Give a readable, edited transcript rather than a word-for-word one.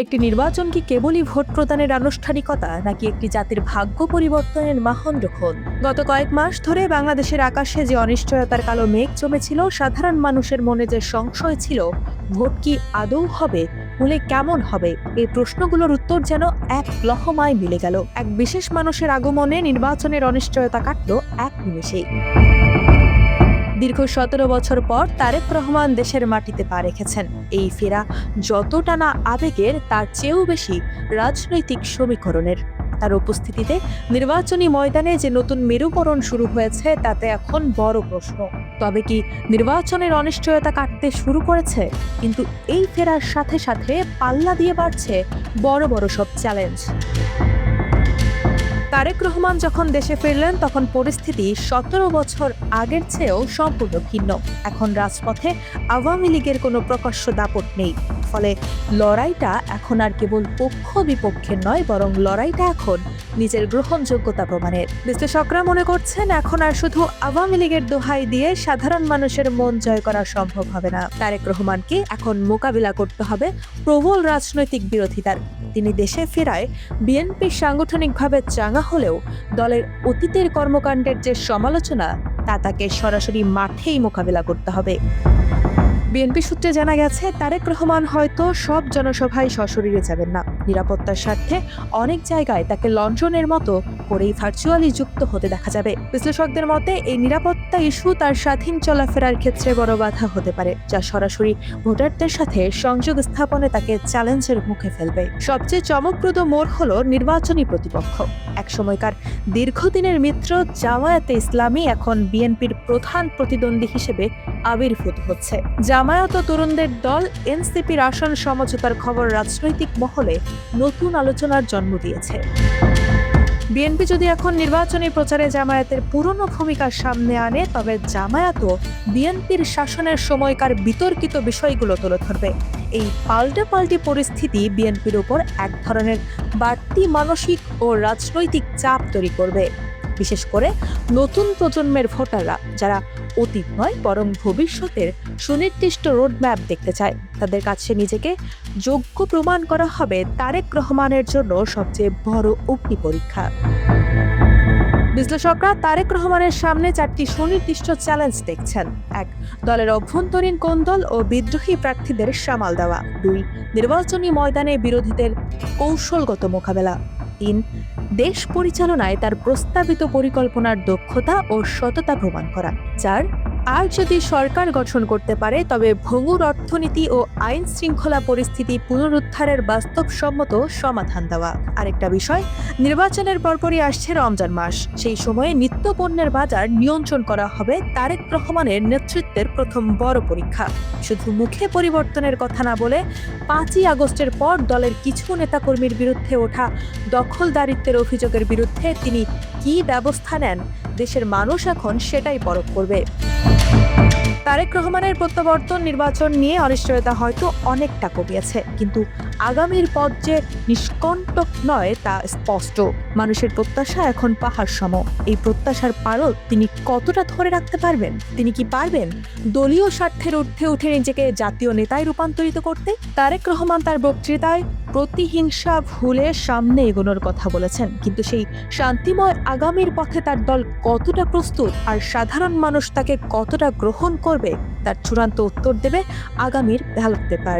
একটি নির্বাচন কি কেবলই ভোট প্রদানের আনুষ্ঠানিকতা, নাকি একটি জাতির ভাগ্য পরিবর্তনের মাহেন্দ্রক্ষণ? গত কয়েক মাস ধরে বাংলাদেশের আকাশে যে অনিশ্চয়তার কালো মেঘ জমেছিল, সাধারণ মানুষের মনে যে সংশয় ছিল ভোট কি আদৌ হবে, হলে কেমন হবে, এই প্রশ্নগুলোর উত্তর যেন এক লহমায় মিলে গেল। এক বিশেষ মানুষের আগমনে নির্বাচনের অনিশ্চয়তা কাটল এক নিমেষেই। দীর্ঘ 17 বছর পর তারেক রহমান দেশের মাটিতে পা রেখেছেন। এই ফেরা যতটা না আবেগের, তার চেয়েও বেশি রাজনৈতিক সমীকরণের। তার উপস্থিতিতে নির্বাচনী ময়দানে যে নতুন মেরুকরণ শুরু হয়েছে, তাতে এখন বড় প্রশ্ন। তবে কি নির্বাচনের অনিশ্চয়তা কাটতে শুরু করেছে? কিন্তু এই ফেরার সাথে সাথে পাল্লা দিয়ে বাড়ছে বড় বড় সব চ্যালেঞ্জ। তারেক রহমান যখন দেশে ফিরলেন, তখন পরিস্থিতি 17 বছর আগের চেয়েও সম্পূর্ণ ভিন্ন। এখন রাজপথে আওয়ামী লীগের কোনো প্রকাশ্য দাপট নেই। ফলে লড়াইটা এখন আর কেবল পক্ষ বিপক্ষের নয়, বরং লড়াইটা এখন নিজের গ্রহণযোগ্যতা প্রমাণের। বিশ্লেষকরা মনে করছেন, এখন আর শুধু আওয়ামী লীগের দোহাই দিয়ে সাধারণ মানুষের মন জয় করা সম্ভব হবে না। তারেক রহমানকে এখন মোকাবিলা করতে হবে প্রবল রাজনৈতিক বিরোধিতার। তিনি দেশে ফেরায় বিএনপি সাংগঠনিকভাবে চাঙ্গা হলেও দলের অতীতের কর্মকাণ্ডের যে সমালোচনা, তা তাকে সরাসরি মাঠেই মোকাবিলা করতে হবে। বিএনপি সূত্রে জানা গেছে, তারেক রহমান হয়তো সব জনসভায় সশরীরে যাবেন না। নিরাপত্তার স্বার্থে অনেক জায়গায় তাকে লন্ডনের মতো করেই ভার্চুয়ালি যুক্ত হতে দেখা যাবে। বিশ্লেষকদের মতে, এই নিরাপত্তা ইস্যু তার স্বাধীন চলাফেরার ক্ষেত্রে বড় বাধা হতে পারে, যা সরাসরি ভোটারদের সাথে সংযোগ স্থাপনে তাকে চ্যালেঞ্জের মুখে ফেলবে। সবচেয়ে চমকপ্রদ মোড় হলো নির্বাচনী প্রতিপক্ষ। একসময়কার দীর্ঘদিনের মিত্র জামায়াতে ইসলামী এখন বিএনপির প্রধান প্রতিদ্বন্দ্বী হিসেবে আবির্ভূত হচ্ছে। জামায়াত ও তরুণদের দল এনসিপির আসন সমঝোতার খবর রাজনৈতিক মহলে নতুন আলোচনার জন্ম দিয়েছে। বিএনপি যদি এখন নির্বাচনী প্রচারে জামায়াতের পুরনো ভূমিকা সামনে আনে, তবে জামায়াতও বিএনপির শাসনের সময়কার বিতর্কিত বিষয়গুলো তুলে ধরবে। এই পাল্টাপাল্টি পরিস্থিতি বিএনপির উপর এক ধরনের বাড়তি মানসিক ও রাজনৈতিক চাপ তৈরি করবে, বিশেষ করে নতুন প্রজন্মের ভোটাররা, যারা অতীত নয় বরং ভবিষ্যতের সুনির্দিষ্ট রোডম্যাপ দেখতে চায়। তাদের কাছে নিজেকে যোগ্য প্রমাণ করা হবে তারেক রহমানের জন্য সবচেয়ে বড় অগ্নি পরীক্ষা। বিশ্লেষকরা তারেক রহমানের সামনে 4টি সুনির্দিষ্ট চ্যালেঞ্জ দেখছেন। 1. দলের অভ্যন্তরীণ কোন্দল ও বিদ্রোহী প্রার্থীদের সামাল দেওয়া। 2. নির্বাচনী ময়দানে বিরোধীদের কৌশলগত মোকাবেলা। 3. দেশ পরিচালনায় তার প্রস্তাবিত পরিকল্পনার দক্ষতা ও সততা প্রমাণ করা। 4. আর যদি সরকার গঠন করতে পারে, তবে ভঙ্গুর অর্থনীতি ও আইন শৃঙ্খলা পরিস্থিতি পুনরুদ্ধারের বাস্তবসম্মত সমাধান দেওয়া। আরেকটা বিষয়, নির্বাচনের পরপরই আসছে রমজান মাস। সেই সময়ে নিত্যপণ্যের বাজার নিয়ন্ত্রণ করা হবে তারেক রহমানের নেতৃত্বের প্রথম বড় পরীক্ষা। শুধু মুখে পরিবর্তনের কথা না বলে 5ই আগস্টের পর দলের কিছু নেতাকর্মীর বিরুদ্ধে ওঠা দখলদারিত্বের অভিযোগের বিরুদ্ধে তিনি কি ব্যবস্থা নেন, দেশের মানুষ এখন সেটাই পরখ করবে। তারেক রহমানের প্রত্যাবর্তন নির্বাচন নিয়ে অনিশ্চয়তা হয়তো অনেকটা কমিয়েছে, কিন্তু আগামীর পথ যে নিষ্কণ্টক নয় তা স্পষ্ট। মানুষের প্রত্যাশা এখন পাহাড় সম। এই প্রত্যাশার পারদ তিনি কতটা ধরে রাখতে পারবেন? তিনি কি পারবেন দলীয় স্বার্থের ঊর্ধ্বে উঠে নিজেকে জাতীয় নেতায় রূপান্তরিত করতে? তারেক রহমান তার বক্তৃতায় প্রতিহিংসা ভুলে সামনে এগোনোর কথা বলেছেন, কিন্তু সেই শান্তিময় আগামীর পথে তার দল কতটা প্রস্তুত আর সাধারণ মানুষ তাকে কতটা গ্রহণ করবে, তার চূড়ান্ত উত্তর দেবে আগামীর ব্যালট পেপার।